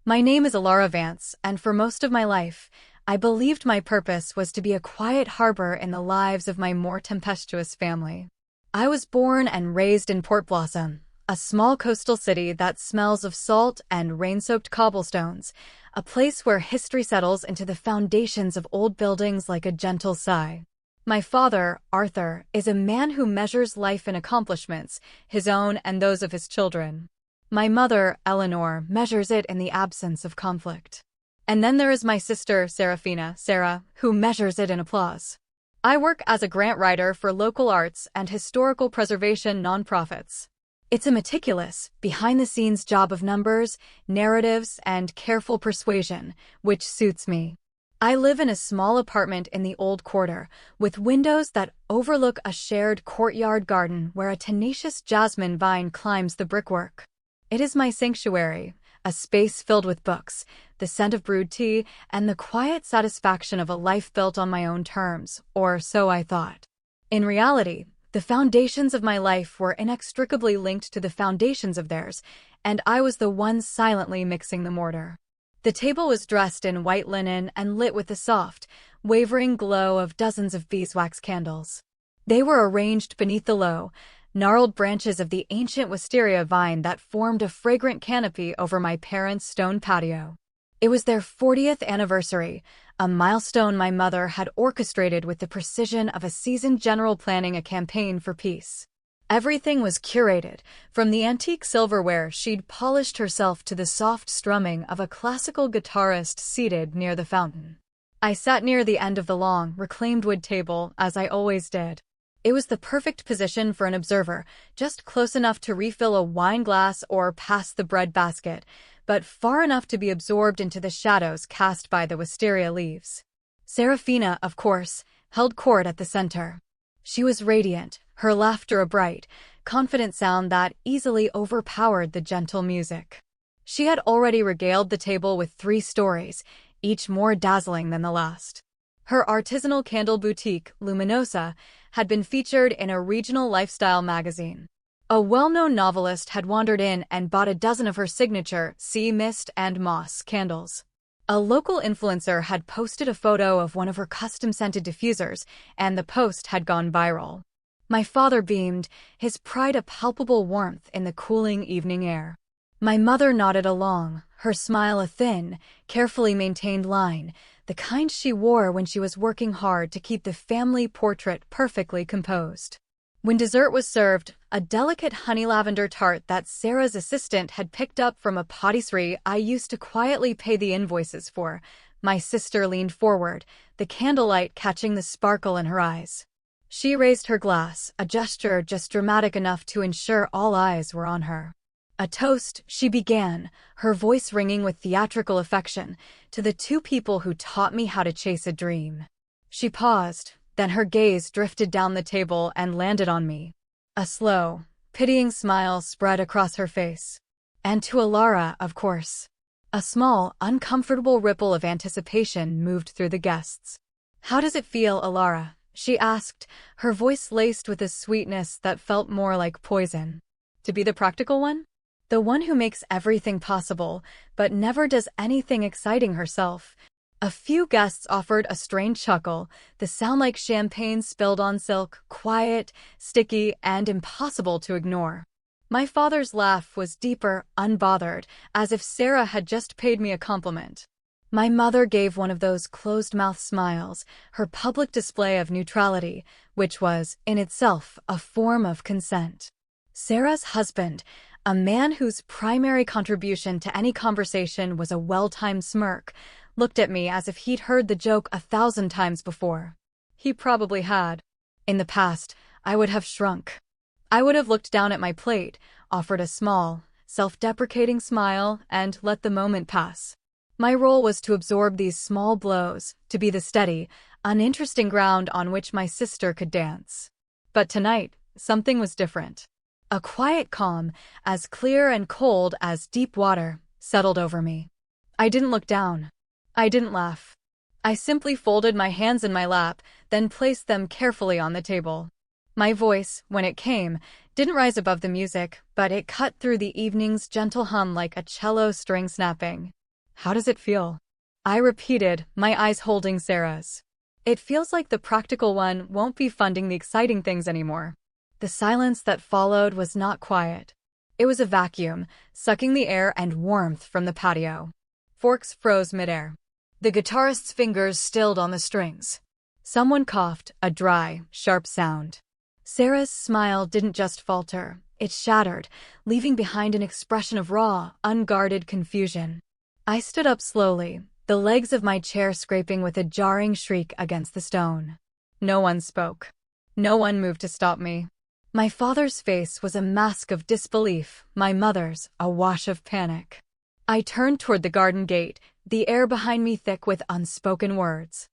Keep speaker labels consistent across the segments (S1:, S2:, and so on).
S1: My name is Alara Vance, and for most of my life, I believed my purpose was to be a quiet harbor in the lives of my more tempestuous family. I was born and raised in Port Blossom, a small coastal city that smells of salt and rain-soaked cobblestones, a place where history settles into the foundations of old buildings like a gentle sigh. My father, Arthur, is a man who measures life in accomplishments, his own and those of his children. My mother, Eleanor, measures it in the absence of conflict. And then there is my sister, Sarah, who measures it in applause. I work as a grant writer for local arts and historical preservation nonprofits. It's a meticulous, behind-the-scenes job of numbers, narratives, and careful persuasion, which suits me. I live in a small apartment in the Old Quarter, with windows that overlook a shared courtyard garden where a tenacious jasmine vine climbs the brickwork. It is my sanctuary, a space filled with books, the scent of brewed tea, and the quiet satisfaction of a life built on my own terms, or so I thought. In reality, the foundations of my life were inextricably linked to the foundations of theirs, and I was the one silently mixing the mortar. The table was dressed in white linen and lit with the soft, wavering glow of dozens of beeswax candles. They were arranged beneath the low, gnarled branches of the ancient wisteria vine that formed a fragrant canopy over my parents' stone patio. It was their 40th anniversary, a milestone my mother had orchestrated with the precision of a seasoned general planning a campaign for peace. Everything was curated, from the antique silverware she'd polished herself to the soft strumming of a classical guitarist seated near the fountain. I sat near the end of the long, reclaimed wood table, as I always did. It was the perfect position for an observer, just close enough to refill a wine glass or pass the bread basket, but far enough to be absorbed into the shadows cast by the wisteria leaves. Serafina, of course, held court at the center. She was radiant, her laughter a bright, confident sound that easily overpowered the gentle music. She had already regaled the table with 3 stories, each more dazzling than the last. Her artisanal candle boutique, Luminosa, had been featured in a regional lifestyle magazine. A well-known novelist had wandered in and bought a dozen of her signature sea mist and moss candles. A local influencer had posted a photo of one of her custom-scented diffusers, and the post had gone viral. My father beamed, his pride a palpable warmth in the cooling evening air. My mother nodded along, her smile a thin, carefully maintained line, the kind she wore when she was working hard to keep the family portrait perfectly composed. When dessert was served, a delicate honey lavender tart that Sarah's assistant had picked up from a patisserie I used to quietly pay the invoices for, my sister leaned forward, the candlelight catching the sparkle in her eyes. She raised her glass, a gesture just dramatic enough to ensure all eyes were on her. A toast, she began, her voice ringing with theatrical affection, to the 2 people who taught me how to chase a dream. She paused, then her gaze drifted down the table and landed on me. A slow, pitying smile spread across her face. And to Alara, of course. A small, uncomfortable ripple of anticipation moved through the guests. "How does it feel, Alara?" she asked, her voice laced with a sweetness that felt more like poison. "To be the practical one? The one who makes everything possible, but never does anything exciting herself." A few guests offered a strange chuckle, the sound like champagne spilled on silk, quiet, sticky, and impossible to ignore. My father's laugh was deeper, unbothered, as if Sarah had just paid me a compliment. My mother gave one of those closed-mouth smiles, her public display of neutrality, which was, in itself, a form of consent. Sarah's husband, a man whose primary contribution to any conversation was a well-timed smirk, looked at me as if he'd heard the joke 1,000 times before. He probably had. In the past, I would have shrunk. I would have looked down at my plate, offered a small, self-deprecating smile, and let the moment pass. My role was to absorb these small blows, to be the steady, uninteresting ground on which my sister could dance. But tonight, something was different. A quiet calm, as clear and cold as deep water, settled over me. I didn't look down. I didn't laugh. I simply folded my hands in my lap, then placed them carefully on the table. My voice, when it came, didn't rise above the music, but it cut through the evening's gentle hum like a cello string snapping. How does it feel? I repeated, my eyes holding Sarah's. It feels like the practical one won't be funding the exciting things anymore. The silence that followed was not quiet. It was a vacuum, sucking the air and warmth from the patio. Forks froze midair. The guitarist's fingers stilled on the strings. Someone coughed, a dry, sharp sound. Sarah's smile didn't just falter, it shattered, leaving behind an expression of raw, unguarded confusion. I stood up slowly, the legs of my chair scraping with a jarring shriek against the stone. No one spoke. No one moved to stop me. My father's face was a mask of disbelief, my mother's a wash of panic. I turned toward the garden gate, the air behind me thick with unspoken words.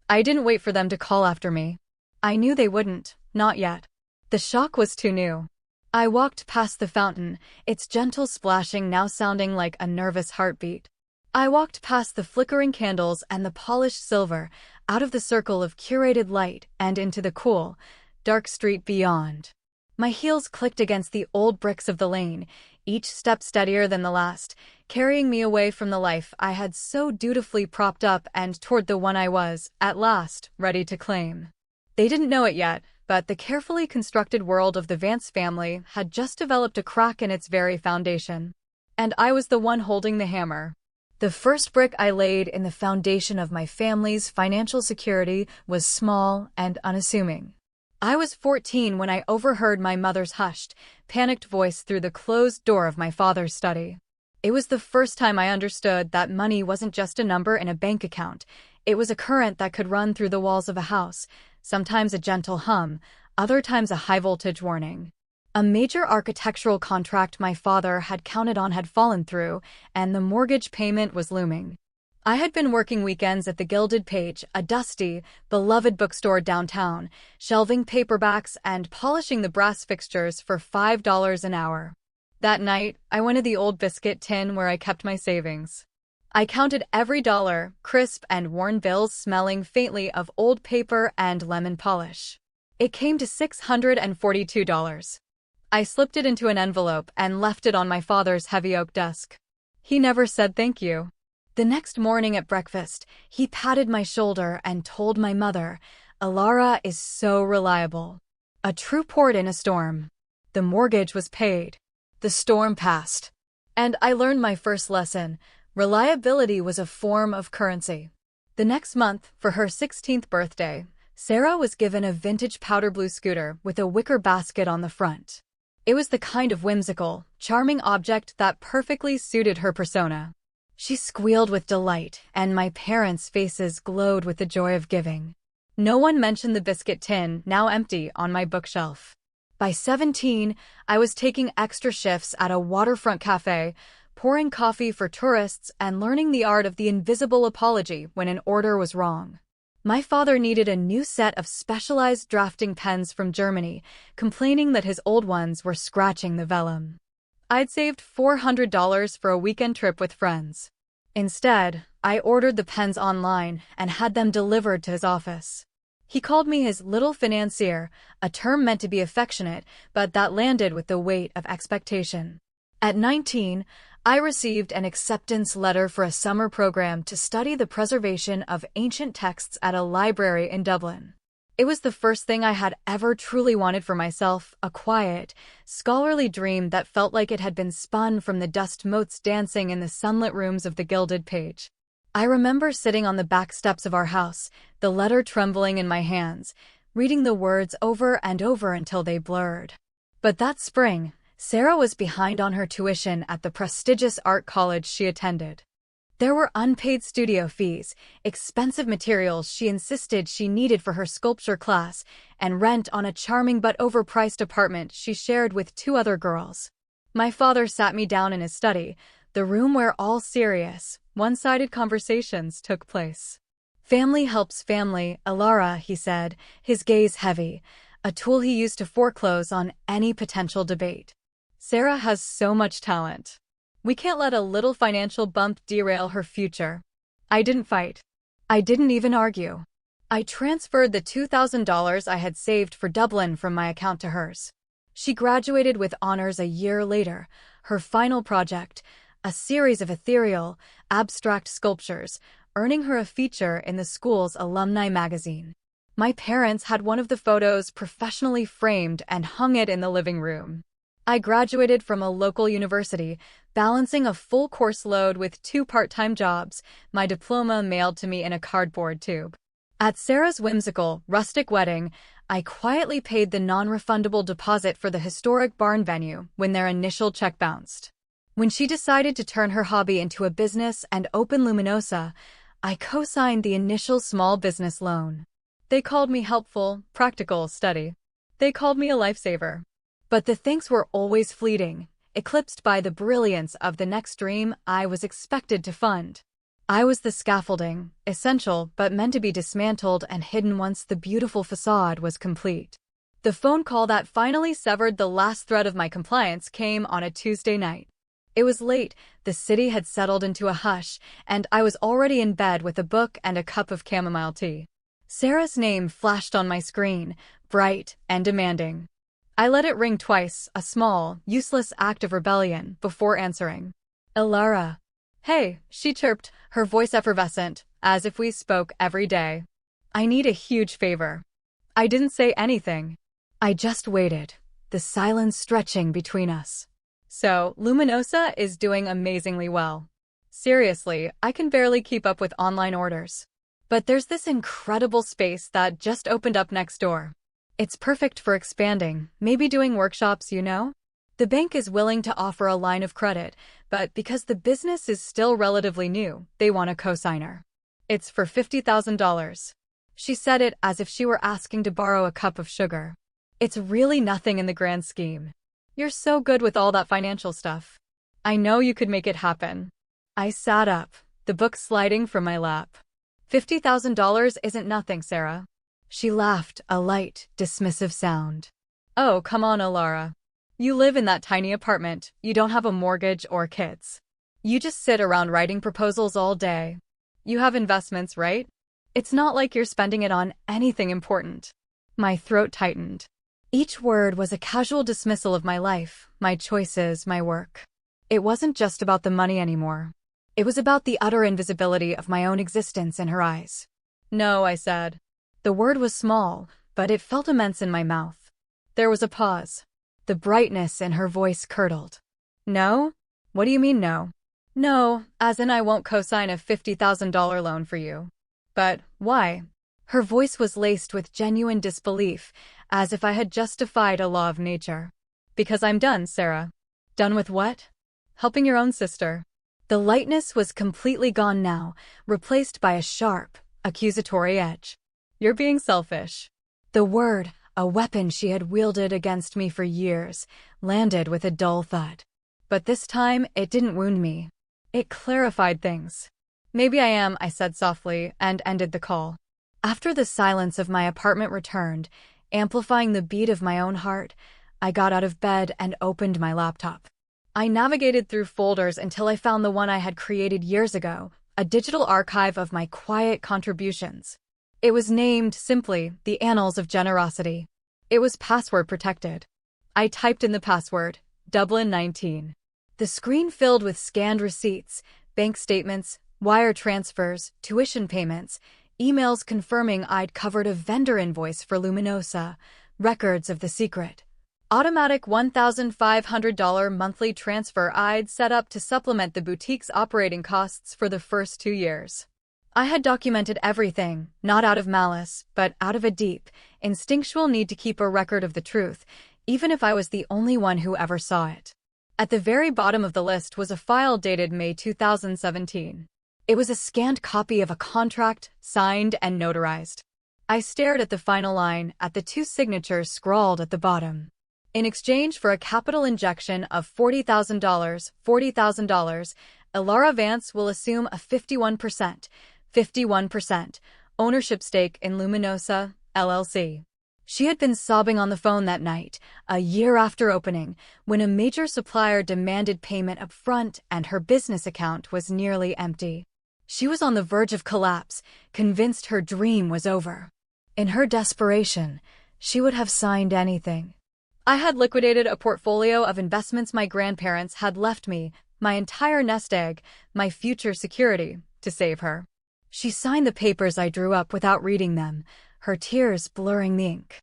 S1: I didn't wait for them to call after me. I knew they wouldn't, not yet. The shock was too new. I walked past the fountain, its gentle splashing now sounding like a nervous heartbeat. I walked past the flickering candles and the polished silver, out of the circle of curated light and into the cool, dark street beyond. My heels clicked against the old bricks of the lane, each step steadier than the last, carrying me away from the life I had so dutifully propped up and toward the one I was, at last, ready to claim. They didn't know it yet, but the carefully constructed world of the Vance family had just developed a crack in its very foundation. And I was the one holding the hammer. The first brick I laid in the foundation of my family's financial security was small and unassuming. I was 14 when I overheard my mother's hushed, panicked voice through the closed door of my father's study. It was the first time I understood that money wasn't just a number in a bank account. It was a current that could run through the walls of a house, sometimes a gentle hum, other times a high-voltage warning. A major architectural contract my father had counted on had fallen through, and the mortgage payment was looming. I had been working weekends at the Gilded Page, a dusty, beloved bookstore downtown, shelving paperbacks and polishing the brass fixtures for $5 an hour. That night, I went to the old biscuit tin where I kept my savings. I counted every dollar, crisp and worn bills smelling faintly of old paper and lemon polish. It came to $642. I slipped it into an envelope and left it on my father's heavy oak desk. He never said thank you. The next morning at breakfast, he patted my shoulder and told my mother, "Alara is so reliable. A true port in a storm." The mortgage was paid. The storm passed. And I learned my first lesson. Reliability was a form of currency. The next month, for her 16th birthday, Sarah was given a vintage powder blue scooter with a wicker basket on the front. It was the kind of whimsical, charming object that perfectly suited her persona. She squealed with delight, and my parents' faces glowed with the joy of giving. No one mentioned the biscuit tin, now empty, on my bookshelf. By 17, I was taking extra shifts at a waterfront cafe, pouring coffee for tourists and learning the art of the invisible apology when an order was wrong. My father needed a new set of specialized drafting pens from Germany, complaining that his old ones were scratching the vellum. I'd saved $400 for a weekend trip with friends. Instead, I ordered the pens online and had them delivered to his office. He called me his little financier, a term meant to be affectionate, but that landed with the weight of expectation. At 19, I received an acceptance letter for a summer program to study the preservation of ancient texts at a library in Dublin. It was the first thing I had ever truly wanted for myself, a quiet, scholarly dream that felt like it had been spun from the dust motes dancing in the sunlit rooms of the Gilded Page. I remember sitting on the back steps of our house, the letter trembling in my hands, reading the words over and over until they blurred. But that spring, Sarah was behind on her tuition at the prestigious art college she attended. There were unpaid studio fees, expensive materials she insisted she needed for her sculpture class, and rent on a charming but overpriced apartment she shared with 2 other girls. My father sat me down in his study, the room where all serious, one-sided conversations took place. "Family helps family, Alara," he said, his gaze heavy, a tool he used to foreclose on any potential debate. "Sarah has so much talent. We can't let a little financial bump derail her future." I didn't fight. I didn't even argue. I transferred the $2,000 I had saved for Dublin from my account to hers. She graduated with honors a year later, her final project, a series of ethereal, abstract sculptures, earning her a feature in the school's alumni magazine. My parents had one of the photos professionally framed and hung it in the living room. I graduated from a local university, balancing a full course load with 2 part-time jobs, my diploma mailed to me in a cardboard tube. At Sarah's whimsical, rustic wedding, I quietly paid the non-refundable deposit for the historic barn venue when their initial check bounced. When she decided to turn her hobby into a business and open Luminosa, I co-signed the initial small business loan. They called me helpful, practical, steady. They called me a lifesaver. But the thanks were always fleeting, eclipsed by the brilliance of the next dream I was expected to fund. I was the scaffolding, essential but meant to be dismantled and hidden once the beautiful facade was complete. The phone call that finally severed the last thread of my compliance came on a Tuesday night. It was late, the city had settled into a hush, and I was already in bed with a book and a cup of chamomile tea. Sarah's name flashed on my screen, bright and demanding. I let it ring twice, a small, useless act of rebellion, before answering. "Ilara." "Hey," she chirped, her voice effervescent, as if we spoke every day. "I need a huge favor." I didn't say anything. I just waited, the silence stretching between us. "So, Luminosa is doing amazingly well. Seriously, I can barely keep up with online orders. But there's this incredible space that just opened up next door. It's perfect for expanding, maybe doing workshops, you know? The bank is willing to offer a line of credit, but because the business is still relatively new, they want a cosigner. It's for $50,000. She said it as if she were asking to borrow a cup of sugar. It's really nothing in the grand scheme. You're so good with all that financial stuff. I know you could make it happen. I sat up, the book sliding from my lap. $50,000 isn't nothing, Sarah. She laughed, a light, dismissive sound. Oh, come on, Ilara. You live in that tiny apartment, you don't have a mortgage or kids. You just sit around writing proposals all day. You have investments, right? It's not like you're spending it on anything important. My throat tightened. Each word was a casual dismissal of my life, my choices, my work. It wasn't just about the money anymore. It was about the utter invisibility of my own existence in her eyes. No, I said. The word was small, but it felt immense in my mouth. There was a pause. The brightness in her voice curdled. No? What do you mean no? No, as in I won't co-sign a $50,000 loan for you. But why? Her voice was laced with genuine disbelief, as if I had just defied a law of nature. Because I'm done, Sarah. Done with what? Helping your own sister. The lightness was completely gone now, replaced by a sharp, accusatory edge. You're being selfish. The word, a weapon she had wielded against me for years, landed with a dull thud. But this time, it didn't wound me. It clarified things. Maybe I am, I said softly, and ended the call. After the silence of my apartment returned, amplifying the beat of my own heart, I got out of bed and opened my laptop. I navigated through folders until I found the one I had created years ago, a digital archive of my quiet contributions. It was named, simply, The Annals of Generosity. It was password protected. I typed in the password, Dublin 19. The screen filled with scanned receipts, bank statements, wire transfers, tuition payments, emails confirming I'd covered a vendor invoice for Luminosa, records of the secret. Automatic $1,500 monthly transfer I'd set up to supplement the boutique's operating costs for the first 2 years. I had documented everything, not out of malice, but out of a deep, instinctual need to keep a record of the truth, even if I was the only one who ever saw it. At the very bottom of the list was a file dated May 2017. It was a scanned copy of a contract, signed and notarized. I stared at the final line, at the 2 signatures scrawled at the bottom. In exchange for a capital injection of $40,000, Ilara Vance will assume a 51% ownership stake in Luminosa, LLC. She had been sobbing on the phone that night, a year after opening, when a major supplier demanded payment up front and her business account was nearly empty. She was on the verge of collapse, convinced her dream was over. In her desperation, she would have signed anything. I had liquidated a portfolio of investments my grandparents had left me, my entire nest egg, my future security, to save her. She signed the papers I drew up without reading them, her tears blurring the ink.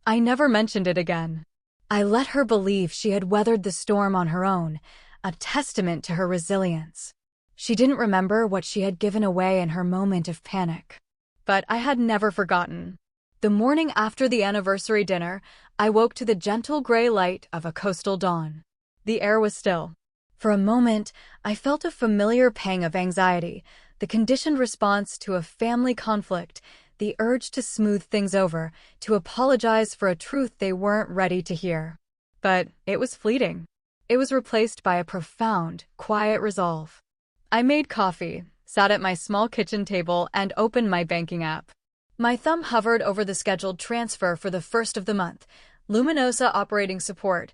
S1: I never mentioned it again. I let her believe she had weathered the storm on her own, a testament to her resilience. She didn't remember what she had given away in her moment of panic. But I had never forgotten. The morning after the anniversary dinner, I woke to the gentle gray light of a coastal dawn. The air was still. For a moment, I felt a familiar pang of anxiety, the conditioned response to a family conflict, the urge to smooth things over, to apologize for a truth they weren't ready to hear. But it was fleeting. It was replaced by a profound, quiet resolve. I made coffee, sat at my small kitchen table, and opened my banking app. My thumb hovered over the scheduled transfer for the first of the month. Luminosa operating support,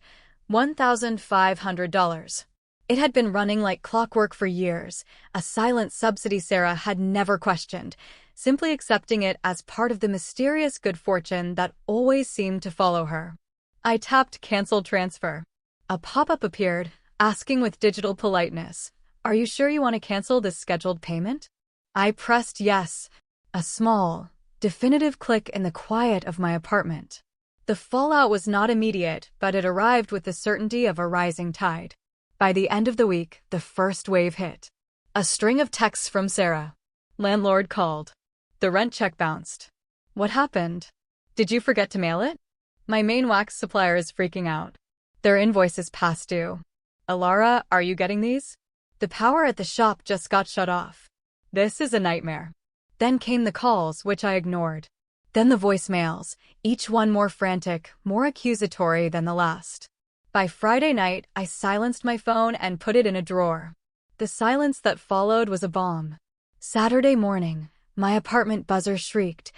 S1: $1,500. It had been running like clockwork for years, a silent subsidy Sarah had never questioned, simply accepting it as part of the mysterious good fortune that always seemed to follow her. I tapped Cancel Transfer. A pop-up appeared, asking with digital politeness, "Are you sure you want to cancel this scheduled payment?" I pressed yes, a small, definitive click in the quiet of my apartment. The fallout was not immediate, but it arrived with the certainty of a rising tide. By the end of the week, the first wave hit. A string of texts from Sarah. Landlord called. The rent check bounced. What happened? Did you forget to mail it? My main wax supplier is freaking out. Their invoice is past due. Alara, are you getting these? The power at the shop just got shut off. This is a nightmare. Then came the calls, which I ignored. Then the voicemails, each one more frantic, more accusatory than the last. By Friday night, I silenced my phone and put it in a drawer. The silence that followed was a bomb. Saturday morning, my apartment buzzer shrieked,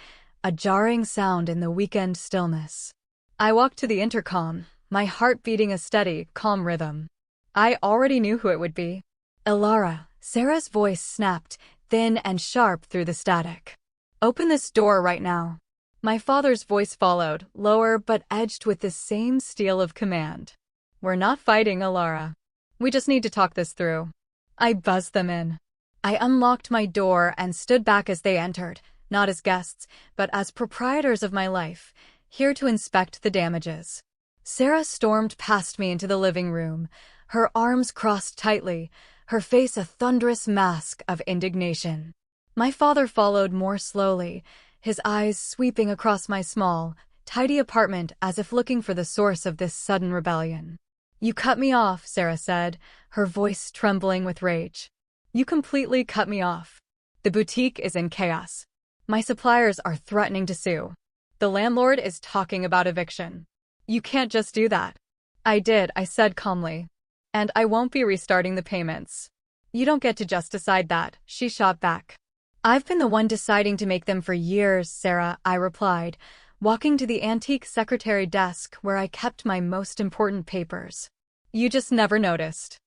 S1: a jarring sound in the weekend stillness. I walked to the intercom, my heart beating a steady, calm rhythm. I already knew who it would be. Alara, Sarah's voice snapped, thin and sharp through the static. Open this door right now. My father's voice followed, lower but edged with the same steel of command. We're not fighting, Alara. We just need to talk this through. I buzzed them in. I unlocked my door and stood back as they entered, not as guests, but as proprietors of my life, here to inspect the damages. Sarah stormed past me into the living room, her arms crossed tightly, her face a thunderous mask of indignation. My father followed more slowly, his eyes sweeping across my small, tidy apartment as if looking for the source of this sudden rebellion. You cut me off, Sarah said, her voice trembling with rage. You completely cut me off. The boutique is in chaos. My suppliers are threatening to sue. The landlord is talking about eviction. You can't just do that. I did, I said calmly. And I won't be restarting the payments. You don't get to just decide that, she shot back. I've been the one deciding to make them for years, Sarah, I replied, walking to the antique secretary desk where I kept my most important papers. You just never noticed.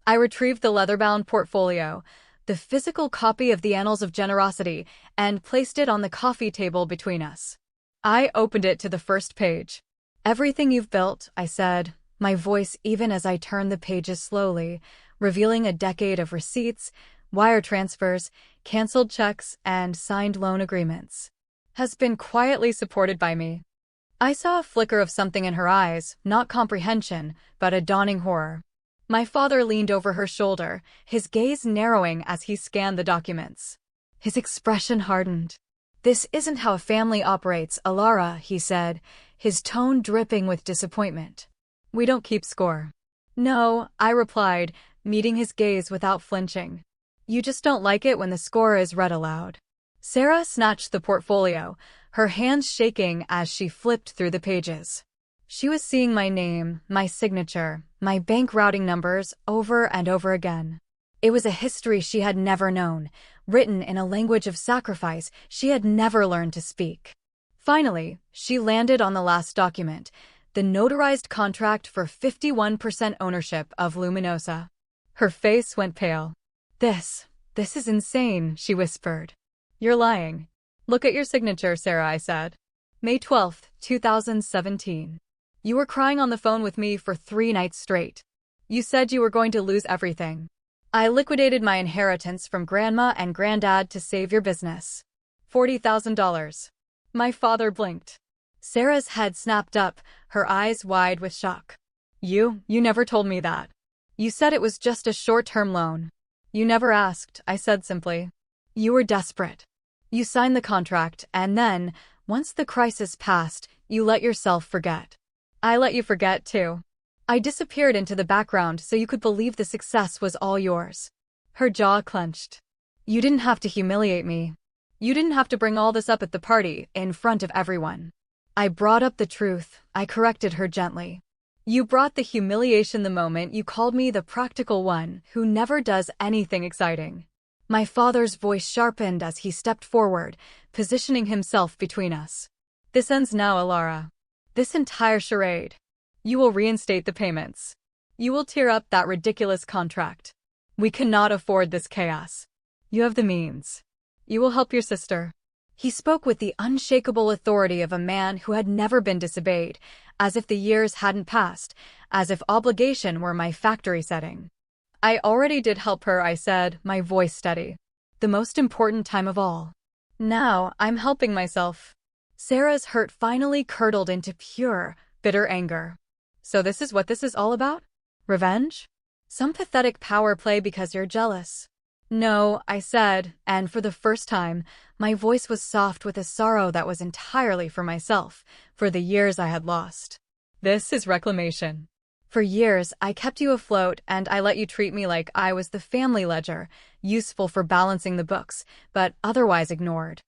S1: I retrieved the leather-bound portfolio, the physical copy of the Annals of Generosity, and placed it on the coffee table between us. I opened it to the first page. Everything you've built, I said, my voice even as I turned the pages slowly, revealing a decade of receipts, wire transfers, canceled checks, and signed loan agreements, has been quietly supported by me. I saw a flicker of something in her eyes, not comprehension, but a dawning horror. My father leaned over her shoulder, his gaze narrowing as he scanned the documents. His expression hardened. This isn't how a family operates, Alara, he said, his tone dripping with disappointment. We don't keep score. No, I replied, meeting his gaze without flinching. You just don't like it when the score is read aloud. Sarah snatched the portfolio, her hands shaking as she flipped through the pages. She was seeing my name, my signature, my bank routing numbers over and over again. It was a history she had never known, written in a language of sacrifice she had never learned to speak. Finally, she landed on the last document, the notarized contract for 51% ownership of Luminosa. Her face went pale. This is insane, she whispered. You're lying. Look at your signature, Sarah, I said. May 12th, 2017. You were crying on the phone with me for 3 nights straight. You said you were going to lose everything. I liquidated my inheritance from Grandma and Granddad to save your business. $40,000. My father blinked. Sarah's head snapped up, her eyes wide with shock. You never told me that. You said it was just a short-term loan. You never asked, I said simply. You were desperate. You signed the contract, and then, once the crisis passed, you let yourself forget. I let you forget, too. I disappeared into the background so you could believe the success was all yours. Her jaw clenched. You didn't have to humiliate me. You didn't have to bring all this up at the party, in front of everyone. I brought up the truth, I corrected her gently. You brought the humiliation the moment you called me the practical one who never does anything exciting. My father's voice sharpened as he stepped forward, positioning himself between us. This ends now, Alara. This entire charade. You will reinstate the payments. You will tear up that ridiculous contract. We cannot afford this chaos. You have the means. You will help your sister. He spoke with the unshakable authority of a man who had never been disobeyed, as if the years hadn't passed, as if obligation were my factory setting. I already did help her, I said, my voice steady. The most important time of all. Now, I'm helping myself. Sarah's hurt finally curdled into pure, bitter anger. So this is what this is all about? Revenge? Some pathetic power play because you're jealous. No, I said, and for the first time, my voice was soft with a sorrow that was entirely for myself, for the years I had lost. This is reclamation. For years, I kept you afloat and I let you treat me like I was the family ledger, useful for balancing the books, but otherwise ignored.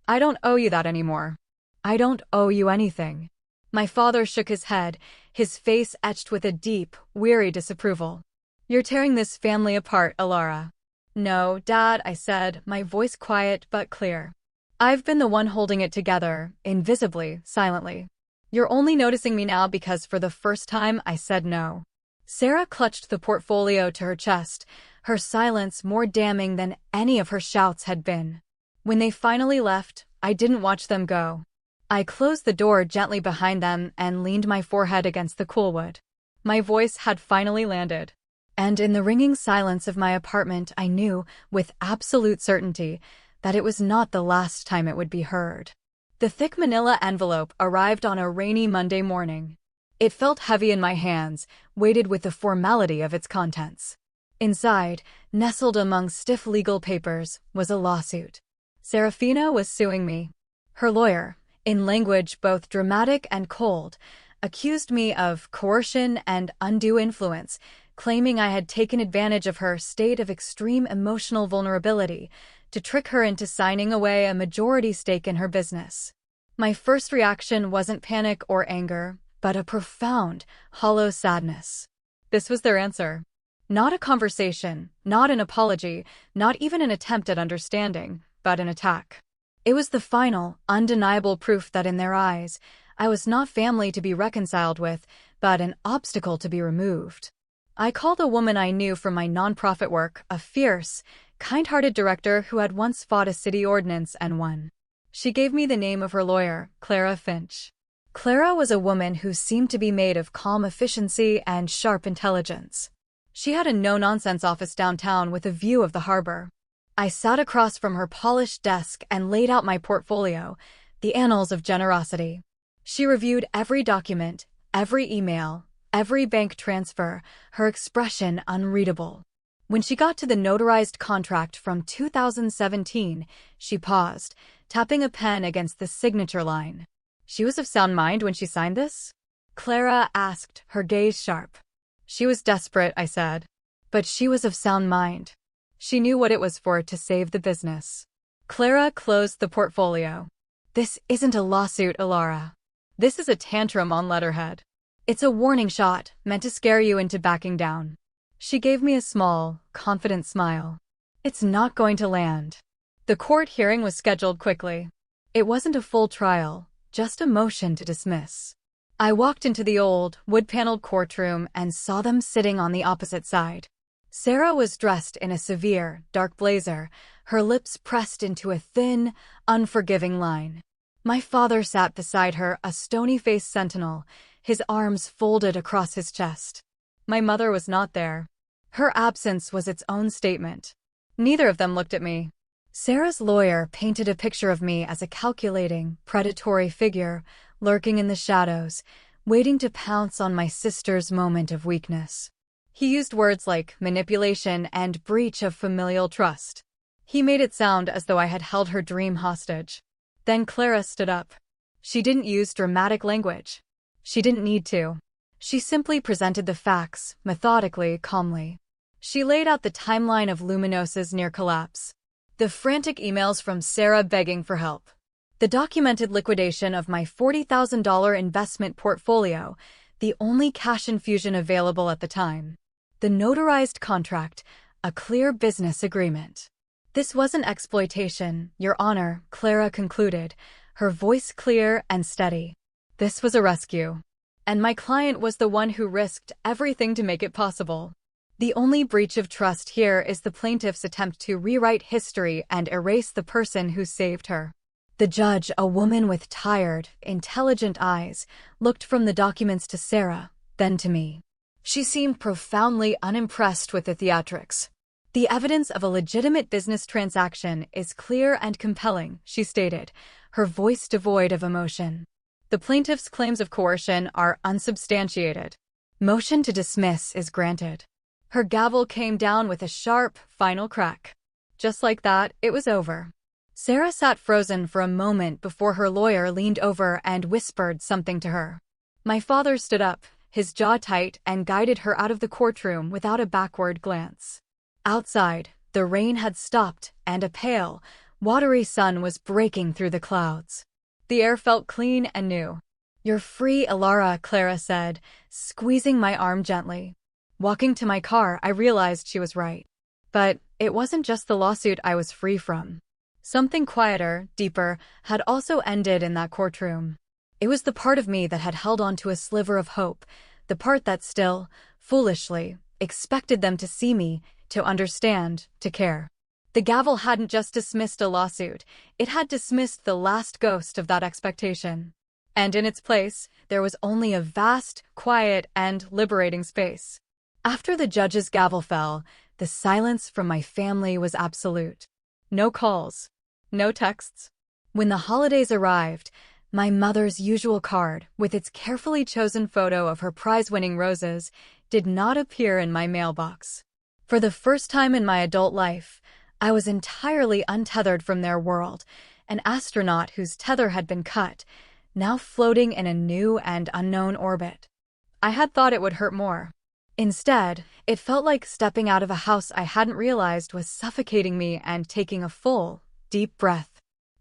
S1: I don't owe you that anymore. I don't owe you anything. My father shook his head, his face etched with a deep, weary disapproval. You're tearing this family apart, Alara. No, Dad, I said, my voice quiet but clear. I've been the one holding it together, invisibly, silently. You're only noticing me now because for the first time I said no. Sarah clutched the portfolio to her chest, her silence more damning than any of her shouts had been. When they finally left, I didn't watch them go. I closed the door gently behind them and leaned my forehead against the cool wood. My voice had finally landed. And in the ringing silence of my apartment, I knew, with absolute certainty, that it was not the last time it would be heard. The thick manila envelope arrived on a rainy Monday morning. It felt heavy in my hands, weighted with the formality of its contents. Inside, nestled among stiff legal papers, was a lawsuit. Serafina was suing me. Her lawyer, in language both dramatic and cold, accused me of coercion and undue influence, claiming I had taken advantage of her state of extreme emotional vulnerability to trick her into signing away a majority stake in her business. My first reaction wasn't panic or anger, but a profound, hollow sadness. This was their answer. Not a conversation, not an apology, not even an attempt at understanding, but an attack. It was the final, undeniable proof that in their eyes, I was not family to be reconciled with, but an obstacle to be removed. I called a woman I knew from my nonprofit work, a fierce, kind-hearted director who had once fought a city ordinance and won. She gave me the name of her lawyer, Clara Finch. Clara was a woman who seemed to be made of calm efficiency and sharp intelligence. She had a no-nonsense office downtown with a view of the harbor. I sat across from her polished desk and laid out my portfolio, the annals of generosity. She reviewed every document, every email, every bank transfer, her expression unreadable. When she got to the notarized contract from 2017, she paused, tapping a pen against the signature line. She was of sound mind when she signed this? Clara asked, her gaze sharp. She was desperate, I said. But she was of sound mind. She knew what it was for to save the business. Clara closed the portfolio. This isn't a lawsuit, Alara. This is a tantrum on letterhead. It's a warning shot, meant to scare you into backing down. She gave me a small, confident smile. It's not going to land. The court hearing was scheduled quickly. It wasn't a full trial, just a motion to dismiss. I walked into the old, wood-paneled courtroom and saw them sitting on the opposite side. Sarah was dressed in a severe, dark blazer, her lips pressed into a thin, unforgiving line. My father sat beside her, a stony-faced sentinel, his arms folded across his chest. My mother was not there. Her absence was its own statement. Neither of them looked at me. Sarah's lawyer painted a picture of me as a calculating, predatory figure, lurking in the shadows, waiting to pounce on my sister's moment of weakness. He used words like manipulation and breach of familial trust. He made it sound as though I had held her dream hostage. Then Clara stood up. She didn't use dramatic language. She didn't need to. She simply presented the facts, methodically, calmly. She laid out the timeline of Luminosa's near collapse. The frantic emails from Sarah begging for help. The documented liquidation of my $40,000 investment portfolio, the only cash infusion available at the time. The notarized contract, a clear business agreement. This wasn't exploitation, Your Honor, Clara concluded, her voice clear and steady. This was a rescue. And my client was the one who risked everything to make it possible. The only breach of trust here is the plaintiff's attempt to rewrite history and erase the person who saved her. The judge, a woman with tired, intelligent eyes, looked from the documents to Sarah, then to me. She seemed profoundly unimpressed with the theatrics. The evidence of a legitimate business transaction is clear and compelling, she stated, her voice devoid of emotion. The plaintiff's claims of coercion are unsubstantiated. Motion to dismiss is granted. Her gavel came down with a sharp, final crack. Just like that, it was over. Sarah sat frozen for a moment before her lawyer leaned over and whispered something to her. My father stood up, his jaw tight, and guided her out of the courtroom without a backward glance. Outside, the rain had stopped, and a pale, watery sun was breaking through the clouds. The air felt clean and new. You're free, Ilara, Clara said, squeezing my arm gently. Walking to my car, I realized she was right. But it wasn't just the lawsuit I was free from. Something quieter, deeper, had also ended in that courtroom. It was the part of me that had held on to a sliver of hope, the part that still, foolishly, expected them to see me, to understand, to care. The gavel hadn't just dismissed a lawsuit, it had dismissed the last ghost of that expectation. And in its place, there was only a vast, quiet, and liberating space. After the judge's gavel fell, the silence from my family was absolute. No calls. No texts. When the holidays arrived, my mother's usual card, with its carefully chosen photo of her prize-winning roses, did not appear in my mailbox. For the first time in my adult life, I was entirely untethered from their world, an astronaut whose tether had been cut, now floating in a new and unknown orbit. I had thought it would hurt more. Instead, it felt like stepping out of a house I hadn't realized was suffocating me and taking a full, deep breath.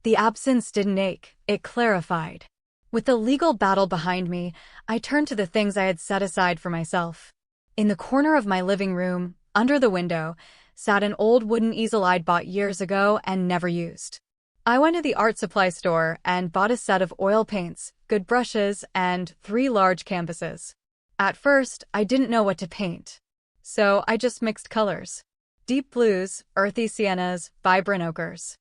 S1: The absence didn't ache, it clarified. With the legal battle behind me, I turned to the things I had set aside for myself. In the corner of my living room, under the window, sat an old wooden easel I'd bought years ago and never used. I went to the art supply store and bought a set of oil paints, good brushes, and 3 large canvases. At first, I didn't know what to paint. So I just mixed colors. Deep blues, earthy siennas, vibrant ochres.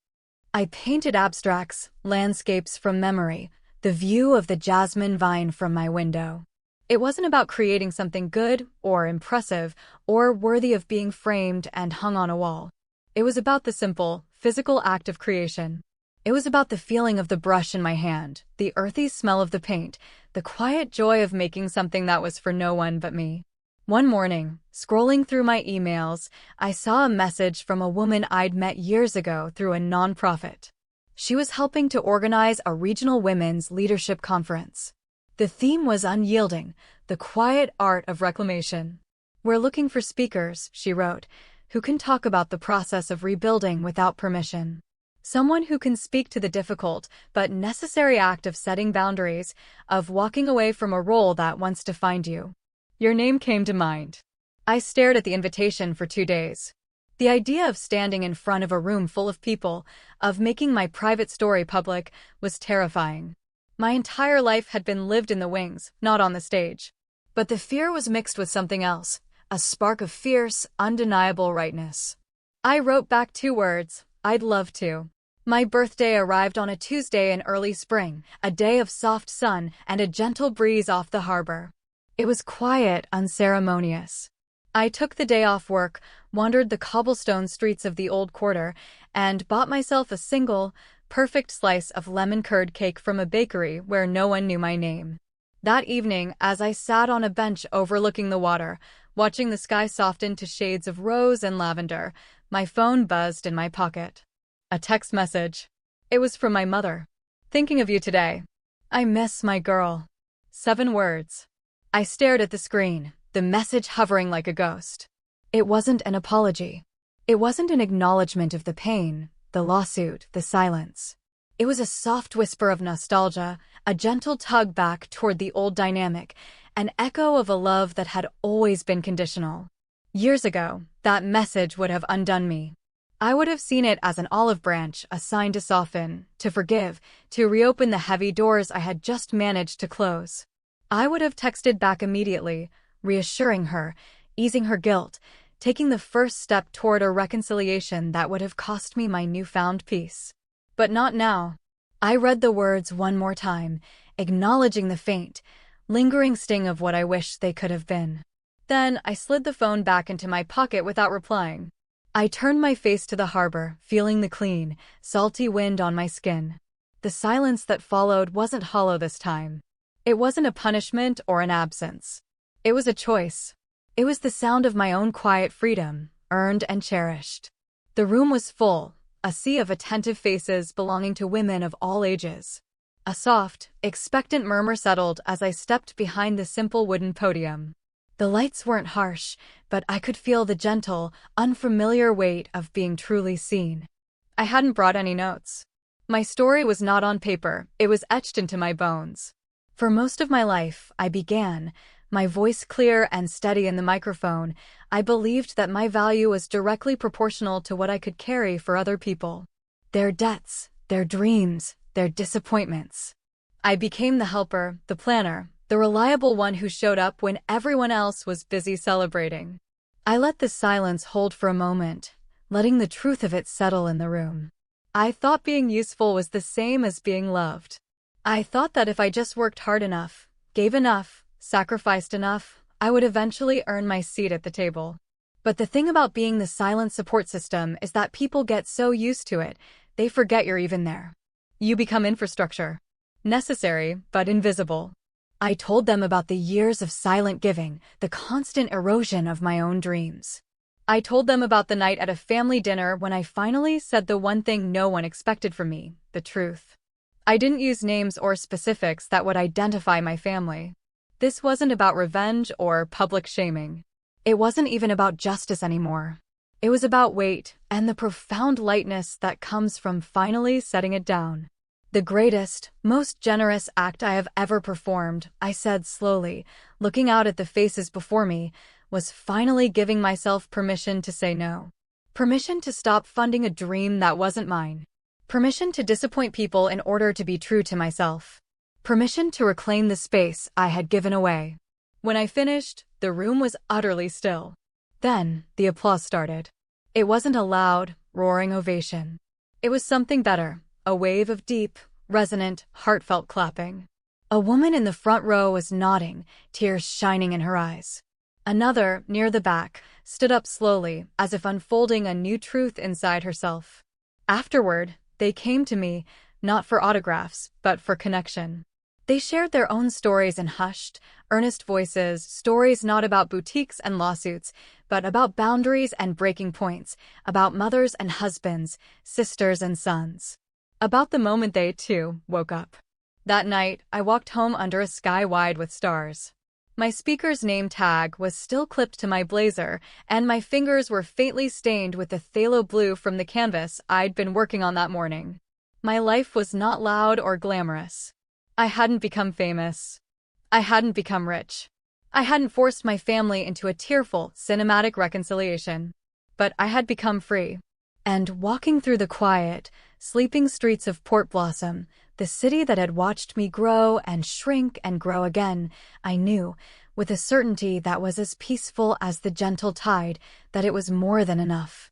S1: I painted abstracts, landscapes from memory, the view of the jasmine vine from my window. It wasn't about creating something good or impressive or worthy of being framed and hung on a wall. It was about the simple, physical act of creation. It was about the feeling of the brush in my hand, the earthy smell of the paint, the quiet joy of making something that was for no one but me. One morning, scrolling through my emails, I saw a message from a woman I'd met years ago through a nonprofit. She was helping to organize a regional women's leadership conference. The theme was unyielding, the quiet art of reclamation. We're looking for speakers, she wrote, who can talk about the process of rebuilding without permission. Someone who can speak to the difficult but necessary act of setting boundaries, of walking away from a role that once defined you. Your name came to mind. I stared at the invitation for 2 days. The idea of standing in front of a room full of people, of making my private story public, was terrifying. My entire life had been lived in the wings, not on the stage. But the fear was mixed with something else, a spark of fierce, undeniable rightness. I wrote back 2 words, I'd love to. My birthday arrived on a Tuesday in early spring, a day of soft sun and a gentle breeze off the harbor. It was quiet, unceremonious. I took the day off work, wandered the cobblestone streets of the old quarter, and bought myself a single, perfect slice of lemon curd cake from a bakery where no one knew my name. That evening, as I sat on a bench overlooking the water, watching the sky soften to shades of rose and lavender, my phone buzzed in my pocket. A text message. It was from my mother. Thinking of you today. I miss my girl. 7 words. I stared at the screen, the message hovering like a ghost. It wasn't an apology. It wasn't an acknowledgement of the pain, the lawsuit, the silence. It was a soft whisper of nostalgia, a gentle tug back toward the old dynamic, an echo of a love that had always been conditional. Years ago, that message would have undone me. I would have seen it as an olive branch, a sign to soften, to forgive, to reopen the heavy doors I had just managed to close. I would have texted back immediately, reassuring her, easing her guilt, taking the first step toward a reconciliation that would have cost me my newfound peace. But not now. I read the words one more time, acknowledging the faint, lingering sting of what I wished they could have been. Then I slid the phone back into my pocket without replying. I turned my face to the harbor, feeling the clean, salty wind on my skin. The silence that followed wasn't hollow this time. It wasn't a punishment or an absence. It was a choice. It was the sound of my own quiet freedom, earned and cherished. The room was full, a sea of attentive faces belonging to women of all ages. A soft, expectant murmur settled as I stepped behind the simple wooden podium. The lights weren't harsh, but I could feel the gentle, unfamiliar weight of being truly seen. I hadn't brought any notes. My story was not on paper, it was etched into my bones. For most of my life, I began, my voice clear and steady in the microphone. I believed that my value was directly proportional to what I could carry for other people. Their debts, their dreams, their disappointments. I became the helper, the planner, the reliable one who showed up when everyone else was busy celebrating. I let the silence hold for a moment, letting the truth of it settle in the room. I thought being useful was the same as being loved. I thought that if I just worked hard enough, gave enough, sacrificed enough, I would eventually earn my seat at the table. But the thing about being the silent support system is that people get so used to it, they forget you're even there. You become infrastructure. Necessary, but invisible. I told them about the years of silent giving, the constant erosion of my own dreams. I told them about the night at a family dinner when I finally said the one thing no one expected from me, the truth. I didn't use names or specifics that would identify my family. This wasn't about revenge or public shaming. It wasn't even about justice anymore. It was about weight and the profound lightness that comes from finally setting it down. The greatest, most generous act I have ever performed, I said slowly, looking out at the faces before me, was finally giving myself permission to say no. Permission to stop funding a dream that wasn't mine. Permission to disappoint people in order to be true to myself. Permission to reclaim the space I had given away. When I finished, the room was utterly still. Then, the applause started. It wasn't a loud, roaring ovation. It was something better. A wave of deep, resonant, heartfelt clapping. A woman in the front row was nodding, tears shining in her eyes. Another, near the back, stood up slowly, as if unfolding a new truth inside herself. Afterward, they came to me, not for autographs, but for connection. They shared their own stories in hushed, earnest voices, stories not about boutiques and lawsuits, but about boundaries and breaking points, about mothers and husbands, sisters and sons. About the moment they, too, woke up. That night, I walked home under a sky wide with stars. My speaker's name tag was still clipped to my blazer, and my fingers were faintly stained with the phthalo blue from the canvas I'd been working on that morning. My life was not loud or glamorous. I hadn't become famous. I hadn't become rich. I hadn't forced my family into a tearful, cinematic reconciliation. But I had become free. And walking through the quiet, sleeping streets of Port Blossom, the city that had watched me grow and shrink and grow again, I knew, with a certainty that was as peaceful as the gentle tide, that it was more than enough.